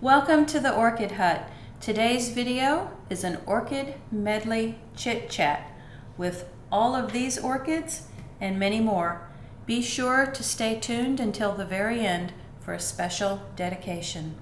Welcome to the Orchid Hut. Today's video is an orchid medley chit chat with all of these orchids and many more. Be sure to stay tuned until the very end for a special dedication.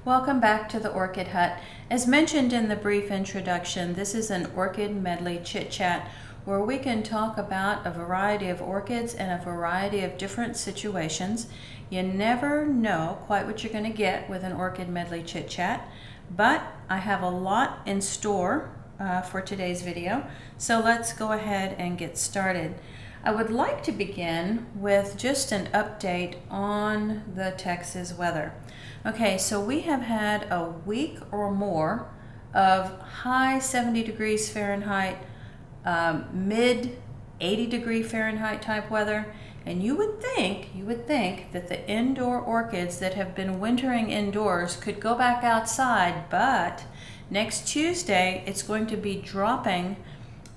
Welcome back to the Orchid Hut. As mentioned in the brief introduction, this is an orchid medley chit chat where we can talk about a variety of orchids and a variety of different situations. You never know quite what you're going to get with an orchid medley chit chat, but I have a lot in store for today's video, so let's go ahead and get started. I would like to begin with just an update on the Texas weather. Okay, so we have had a week or more of high 70 degrees Fahrenheit, mid 80 degree Fahrenheit type weather, and you would think that the indoor orchids that have been wintering indoors could go back outside, but next Tuesday it's going to be dropping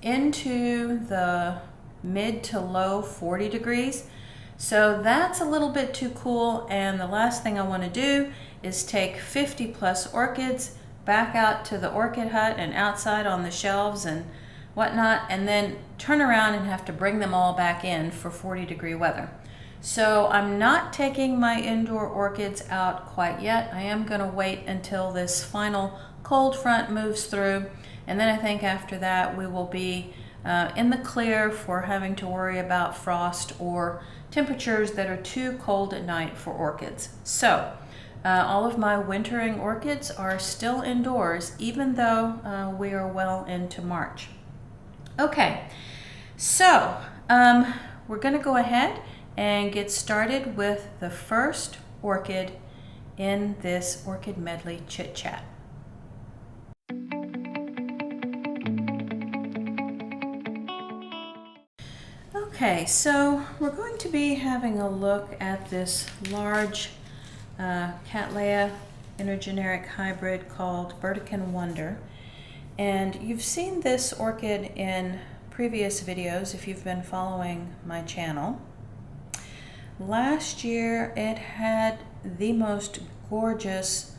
into the mid to low 40 degrees. So that's a little bit too cool, and the last thing I want to do is take 50 plus orchids back out to the Orchid Hut and outside on the shelves and whatnot, and then turn around and have to bring them all back in for 40 degree weather. So I'm not taking my indoor orchids out quite yet. I am going to wait until this final cold front moves through, and then I think after that we will be in the clear for having to worry about frost or temperatures that are too cold at night for orchids. So all of my wintering orchids are still indoors, even though we are well into March. Okay, so we're going to go ahead and get started with the first orchid in this orchid medley chit chat. Okay, so we're going to be having a look at this large Cattleya intergeneric hybrid called Burdekin Wonder. And you've seen this orchid in previous videos if you've been following my channel. Last year it had the most gorgeous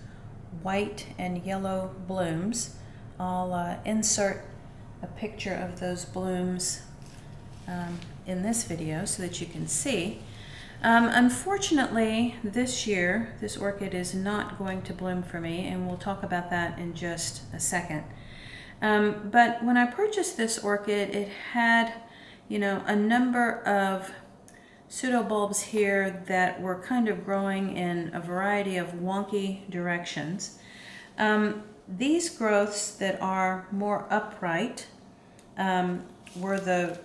white and yellow blooms. I'll insert a picture of those blooms in this video so that you can see. Unfortunately, this year this orchid is not going to bloom for me, and we'll talk about that in just a second. But when I purchased this orchid, it had, a number of pseudobulbs here that were kind of growing in a variety of wonky directions. These growths that are more upright were the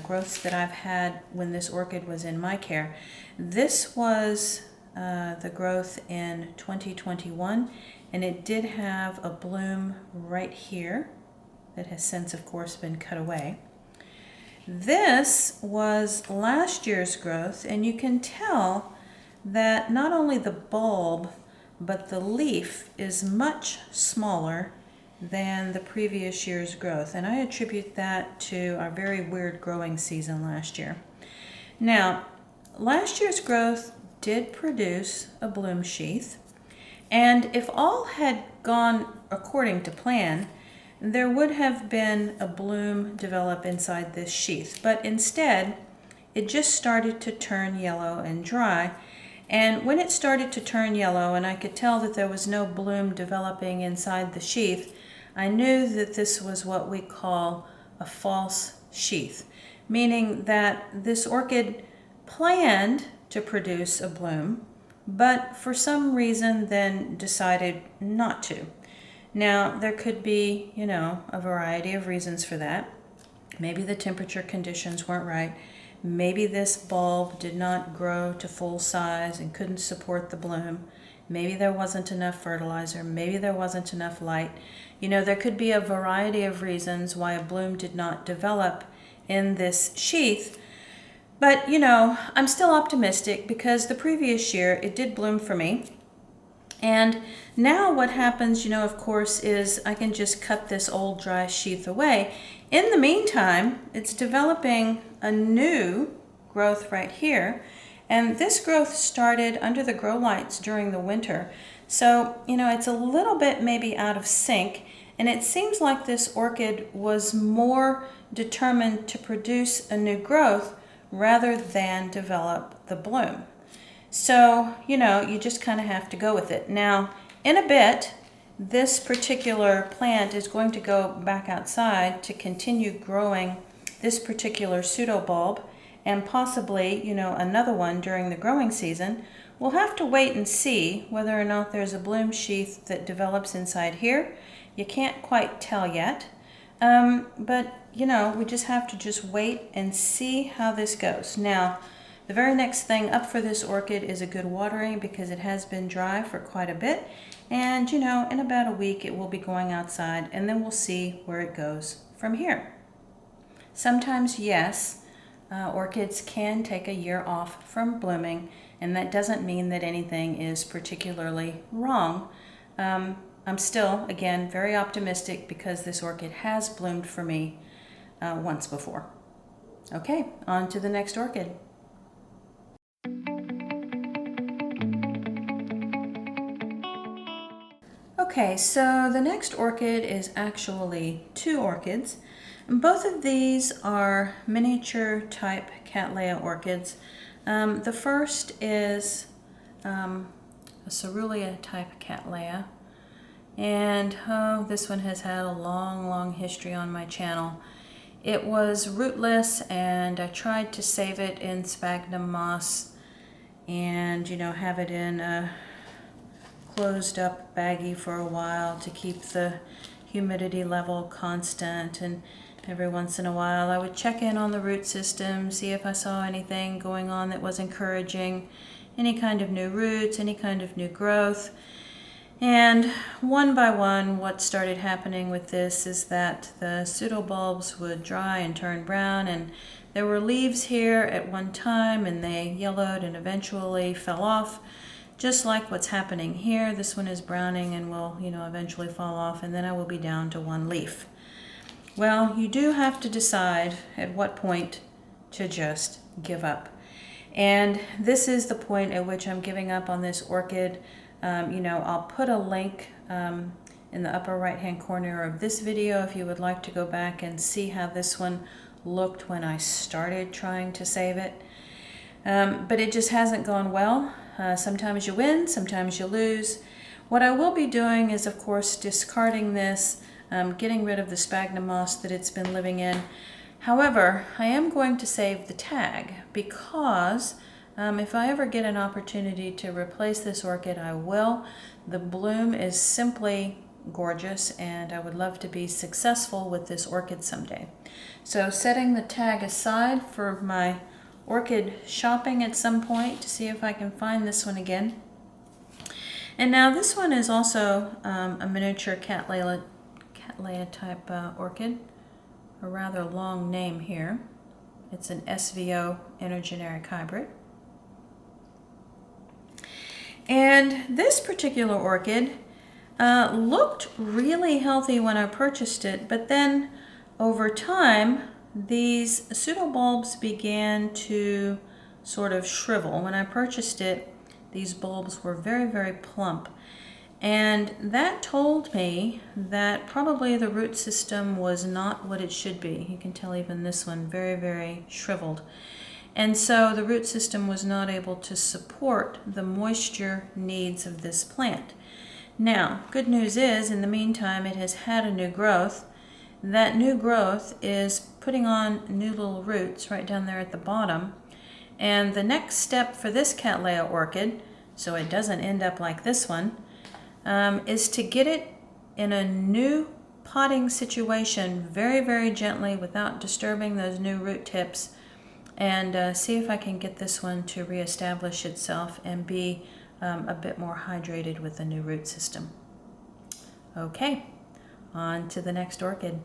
growths that I've had when this orchid was in my care. This was the growth in 2021, and it did have a bloom right here that has since, of course, been cut away. This was last year's growth, and you can tell that not only the bulb, but the leaf is much smaller than the previous year's growth, and I attribute that to our very weird growing season last year. Now, last year's growth did produce a bloom sheath, and if all had gone according to plan, there would have been a bloom develop inside this sheath, but instead it just started to turn yellow and dry. And when it started to turn yellow and I could tell that there was no bloom developing inside the sheath, I knew that this was what we call a false sheath, meaning that this orchid planned to produce a bloom, but for some reason then decided not to. Now, there could be, a variety of reasons for that. Maybe the temperature conditions weren't right. Maybe this bulb did not grow to full size and couldn't support the bloom. Maybe there wasn't enough fertilizer. Maybe there wasn't enough light. There could be a variety of reasons why a bloom did not develop in this sheath. But, I'm still optimistic because the previous year it did bloom for me. And now what happens, of course, is I can just cut this old dry sheath away. In the meantime, it's developing a new growth right here. And this growth started under the grow lights during the winter. So, it's a little bit maybe out of sync, and it seems like this orchid was more determined to produce a new growth rather than develop the bloom. So, you just kind of have to go with it. Now, in a bit, this particular plant is going to go back outside to continue growing this particular pseudobulb, and possibly, another one during the growing season. We'll have to wait and see whether or not there's a bloom sheath that develops inside here. You can't quite tell yet, but we just have to just wait and see how this goes. Now, the very next thing up for this orchid is a good watering, because it has been dry for quite a bit. And, in about a week it will be going outside, and then we'll see where it goes from here. Sometimes, yes, orchids can take a year off from blooming, and that doesn't mean that anything is particularly wrong. I'm still, again, very optimistic because this orchid has bloomed for me once before. Okay, on to the next orchid. Okay, so the next orchid is actually two orchids. Both of these are miniature type Cattleya orchids. The first is a Cattleya type Cattleya, and this one has had a long history on my channel. It was rootless, and I tried to save it in sphagnum moss and have it in a closed up baggie for a while to keep the humidity level constant, and every once in a while I would check in on the root system, see if I saw anything going on that was encouraging, any kind of new roots, any kind of new growth. And one by one, what started happening with this is that the pseudobulbs would dry and turn brown, and there were leaves here at one time, and they yellowed and eventually fell off. Just like what's happening here, this one is browning and will, eventually fall off, and then I will be down to one leaf. Well, you do have to decide at what point to just give up. And this is the point at which I'm giving up on this orchid. I'll put a link in the upper right-hand corner of this video if you would like to go back and see how this one looked when I started trying to save it. But it just hasn't gone well. Sometimes you win, sometimes you lose. What I will be doing is, of course, discarding this, getting rid of the sphagnum moss that it's been living in. However, I am going to save the tag, because if I ever get an opportunity to replace this orchid, I will. The bloom is simply gorgeous, and I would love to be successful with this orchid someday. So setting the tag aside for my orchid shopping at some point to see if I can find this one again. And now this one is also a miniature Cattleya type orchid, a rather long name here. It's an SVO intergeneric hybrid. And this particular orchid looked really healthy when I purchased it, but then over time these pseudobulbs began to sort of shrivel. When I purchased it, these bulbs were very plump, and that told me that probably the root system was not what it should be. You can tell even this one very shriveled, and so the root system was not able to support the moisture needs of this plant. Now, good news is, in the meantime, it has had a new growth. That new growth is putting on new little roots right down there at the bottom. And the next step for this Cattleya orchid, so it doesn't end up like this one, is to get it in a new potting situation very gently without disturbing those new root tips, and see if I can get this one to reestablish itself and be a bit more hydrated with the new root system. Okay, on to the next orchid.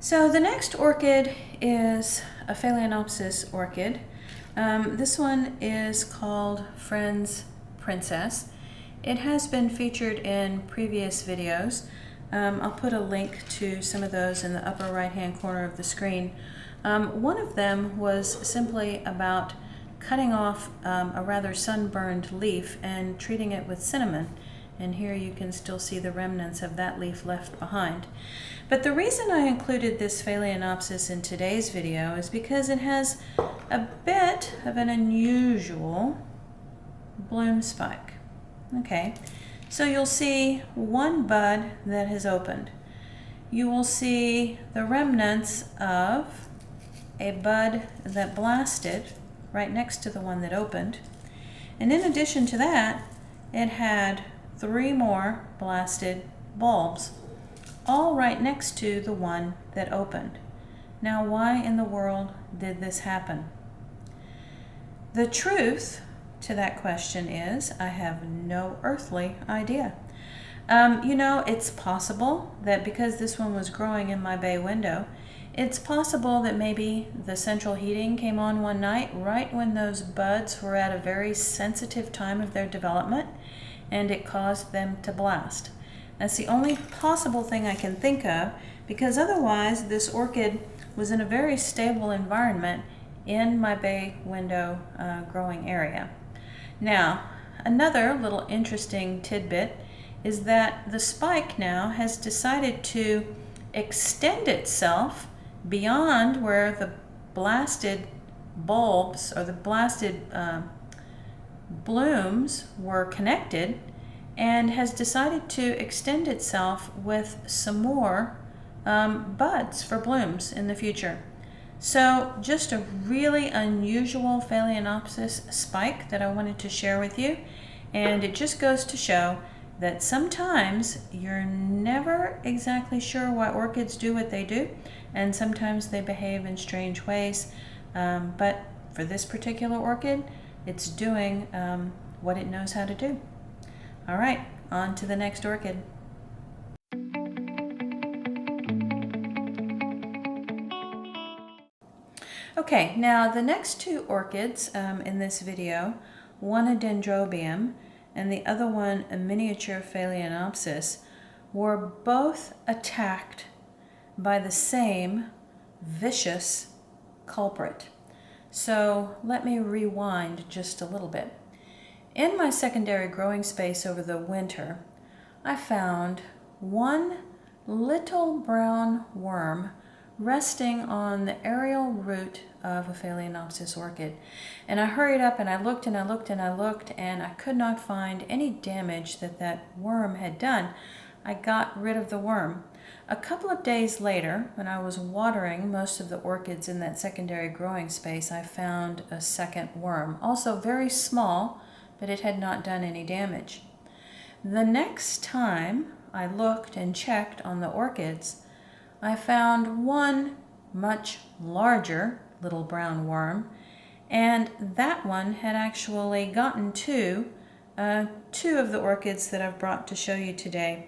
So the next orchid is a Phalaenopsis orchid. This one is called Friend's Princess. It has been featured in previous videos, I'll put a link to some of those in the upper right-hand corner of the screen. One of them was simply about cutting off a rather sunburned leaf and treating it with cinnamon. And here you can still see the remnants of that leaf left behind. But the reason I included this Phalaenopsis in today's video is because it has a bit of an unusual bloom spike. Okay, so you'll see one bud that has opened. You will see the remnants of a bud that blasted right next to the one that opened. And in addition to that, it had 3 more blasted bulbs, all right next to the one that opened. Now, why in the world did this happen? The truth to that question is, I have no earthly idea. You know, it's possible that because this one was growing in my bay window, it's possible that maybe the central heating came on one night right when those buds were at a very sensitive time of their development, and it caused them to blast. That's the only possible thing I can think of, because otherwise this orchid was in a very stable environment in my bay window growing area. Now, another little interesting tidbit is that the spike now has decided to extend itself beyond where the blasted bulbs or the blasted blooms were connected, and has decided to extend itself with some more buds for blooms in the future. So just a really unusual Phalaenopsis spike that I wanted to share with you, and it just goes to show that sometimes you're never exactly sure why orchids do what they do, and sometimes they behave in strange ways, but for this particular orchid, it's doing what it knows how to do. All right, on to the next orchid. Okay, now the next 2 orchids in this video, one a dendrobium and the other one a miniature Phalaenopsis, were both attacked by the same vicious culprit. So let me rewind just a little bit. In my secondary growing space over the winter, I found one little brown worm resting on the aerial root of a Phalaenopsis orchid. And I hurried up and I looked and I looked and I looked, and I could not find any damage that that worm had done. I got rid of the worm. A couple of days later, when I was watering most of the orchids in that secondary growing space, I found a second worm, also very small, but it had not done any damage. The next time I looked and checked on the orchids, I found one much larger little brown worm, and that one had actually gotten to 2 of the orchids that I've brought to show you today.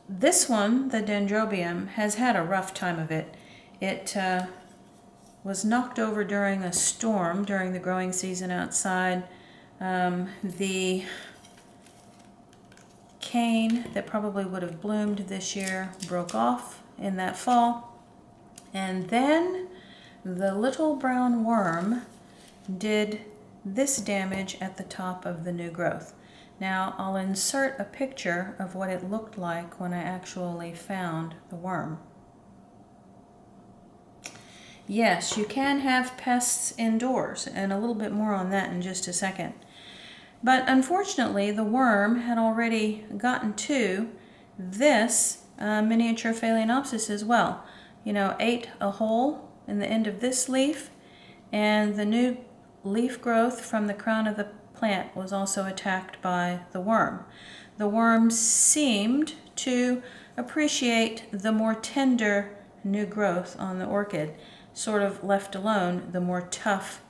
This one, the dendrobium, has had a rough time of it. It was knocked over during a storm during the growing season outside. The cane that probably would have bloomed this year broke off in that fall, and then the little brown worm did this damage at the top of the new growth. Now I'll insert a picture of what it looked like when I actually found the worm. Yes, you can have pests indoors, and a little bit more on that in just a second. But unfortunately, the worm had already gotten to this miniature Phalaenopsis as well. You know, ate a hole in the end of this leaf, and the new leaf growth from the crown of the plant was also attacked by the worm. The worm seemed to appreciate the more tender new growth on the orchid, sort of left alone the more tough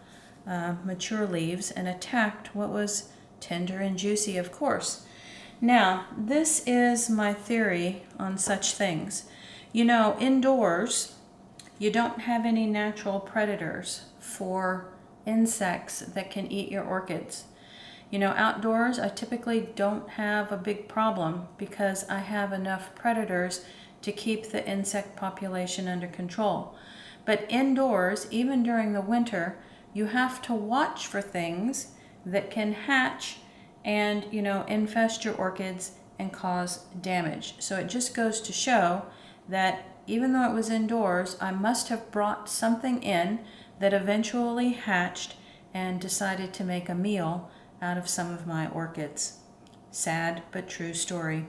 mature leaves, and attacked what was tender and juicy, of course. Now, this is my theory on such things. You know, indoors, you don't have any natural predators for insects that can eat your orchids. You know, outdoors, I typically don't have a big problem because I have enough predators to keep the insect population under control. But indoors, even during the winter, you have to watch for things that can hatch and, you know, infest your orchids and cause damage. So it just goes to show that even though it was indoors, I must have brought something in that eventually hatched and decided to make a meal out of some of my orchids. Sad but true story.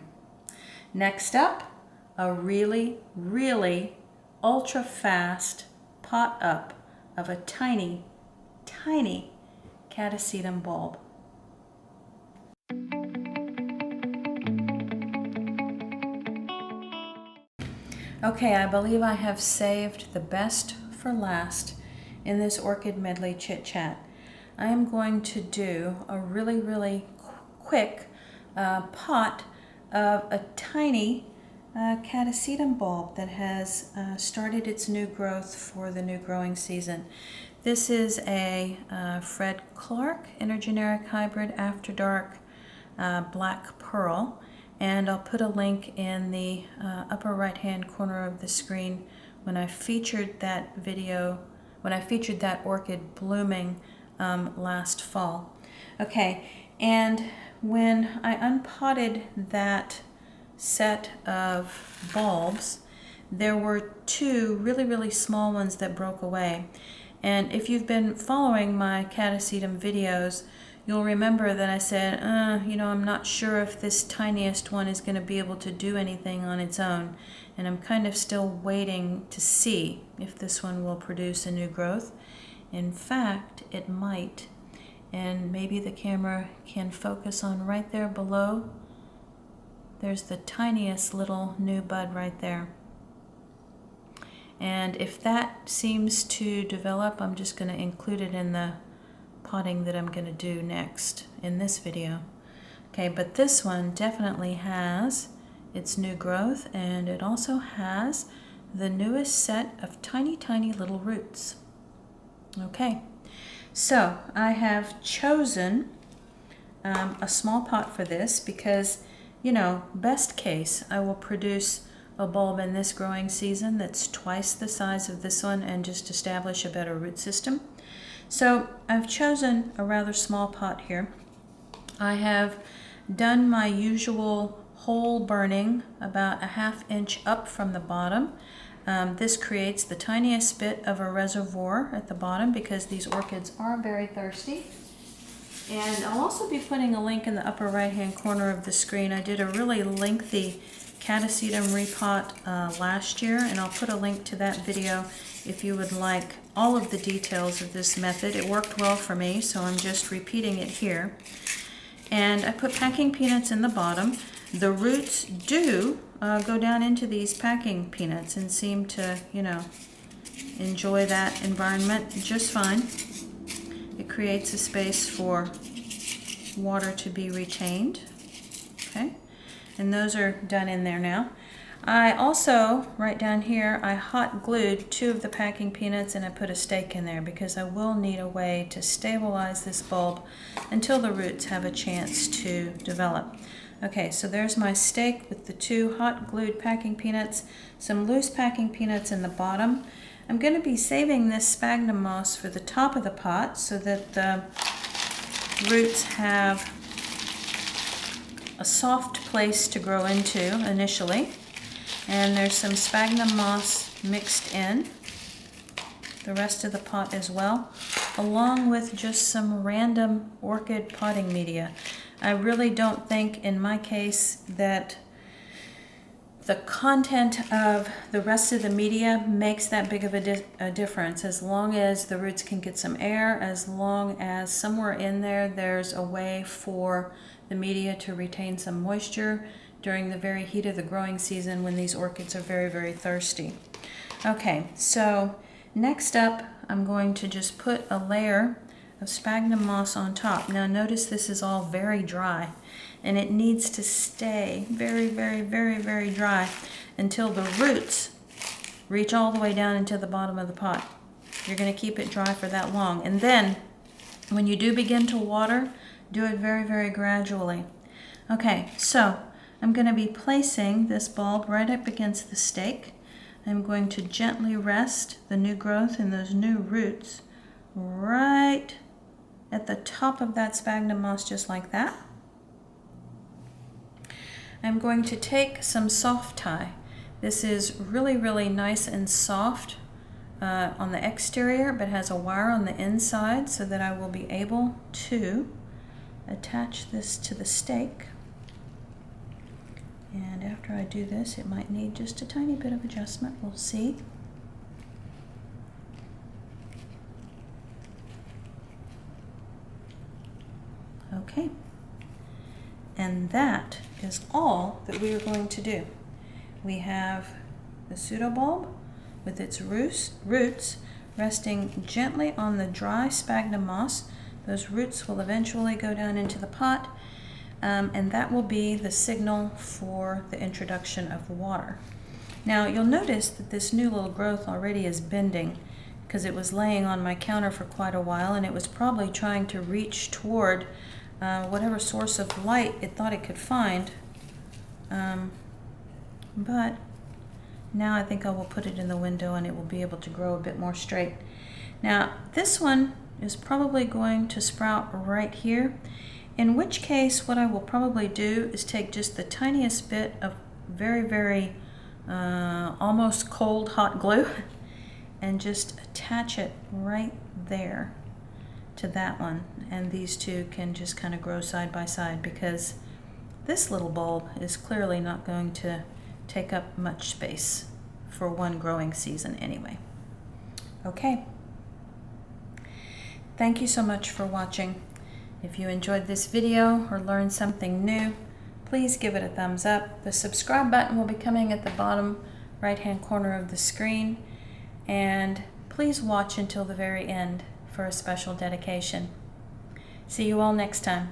Next up, a really, really ultra fast pot up of a tiny, tiny Catasetum bulb. Okay, I believe I have saved the best for last in this orchid medley chit chat. I am going to do a really, really quick pot of a tiny Catasetum bulb that has started its new growth for the new growing season. This is a Fred Clark intergeneric hybrid after dark black pearl, and I'll put a link in the upper right hand corner of the screen when I featured that orchid blooming last fall. Okay, and when I unpotted that set of bulbs, there were two really, really small ones that broke away. And if you've been following my Catasetum videos, you'll remember that I said, I'm not sure if this tiniest one is going to be able to do anything on its own. And I'm kind of still waiting to see if this one will produce a new growth. In fact, it might. And maybe the camera can focus on right there below. There's the tiniest little new bud right there. And if that seems to develop, I'm just going to include it in the potting that I'm going to do next in this video. Okay, but this one definitely has its new growth, and it also has the newest set of tiny, tiny little roots. Okay, so I have chosen a small pot for this because, best case, I will produce a bulb in this growing season that's twice the size of this one and just establish a better root system. So I've chosen a rather small pot here. I have done my usual hole burning about a ½ inch up from the bottom. This creates the tiniest bit of a reservoir at the bottom because these orchids are very thirsty. And I'll also be putting a link in the upper right hand corner of the screen. I did a really lengthy Catasetum repot last year, and I'll put a link to that video if you would like all of the details of this method. It worked well for me, so I'm just repeating it here. And I put packing peanuts in the bottom. The roots do go down into these packing peanuts and seem to, enjoy that environment just fine. It creates a space for water to be retained. Okay, and those are done in there now. I also, right down here, I hot glued 2 of the packing peanuts and I put a stake in there because I will need a way to stabilize this bulb until the roots have a chance to develop. Okay, so there's my stake with the 2 hot glued packing peanuts, some loose packing peanuts in the bottom. I'm going to be saving this sphagnum moss for the top of the pot so that the roots have a soft place to grow into initially. And there's some sphagnum moss mixed in the rest of the pot as well, along with just some random orchid potting media. I really don't think, in my case, that the content of the rest of the media makes that big of a difference, as long as the roots can get some air, as long as somewhere in there there's a way for the media to retain some moisture during the very heat of the growing season when these orchids are very, very thirsty. Okay, so next up I'm going to just put a layer of sphagnum moss on top. Now notice this is all very dry, and it needs to stay very, very, very, very dry until the roots reach all the way down into the bottom of the pot. You're going to keep it dry for that long, and then when you do begin to water, Do it very, very gradually. Okay, so I'm going to be placing this bulb right up against the stake. I'm going to gently rest the new growth and those new roots right at the top of that sphagnum moss, just like that. I'm going to take some soft tie. This is really, really nice and soft on the exterior, but has a wire on the inside so that I will be able to attach this to the stake. And after I do this, it might need just a tiny bit of adjustment. We'll see. Okay. And that is all that we are going to do. We have the pseudobulb with its roots resting gently on the dry sphagnum moss. Those roots will eventually go down into the pot, and that will be the signal for the introduction of water. Now you'll notice that this new little growth already is bending because it was laying on my counter for quite a while, and it was probably trying to reach toward whatever source of light it thought it could find. But now I think I will put it in the window and it will be able to grow a bit more straight. Now this one is probably going to sprout right here, in which case what I will probably do is take just the tiniest bit of very, very almost cold hot glue and just attach it right there to that one, and these two can just kind of grow side by side, because this little bulb is clearly not going to take up much space for one growing season anyway. Okay. Thank you so much for watching. If you enjoyed this video or learned something new, please give it a thumbs up. The subscribe button will be coming at the bottom right-hand corner of the screen, and please watch until the very end for a special dedication. See you all next time.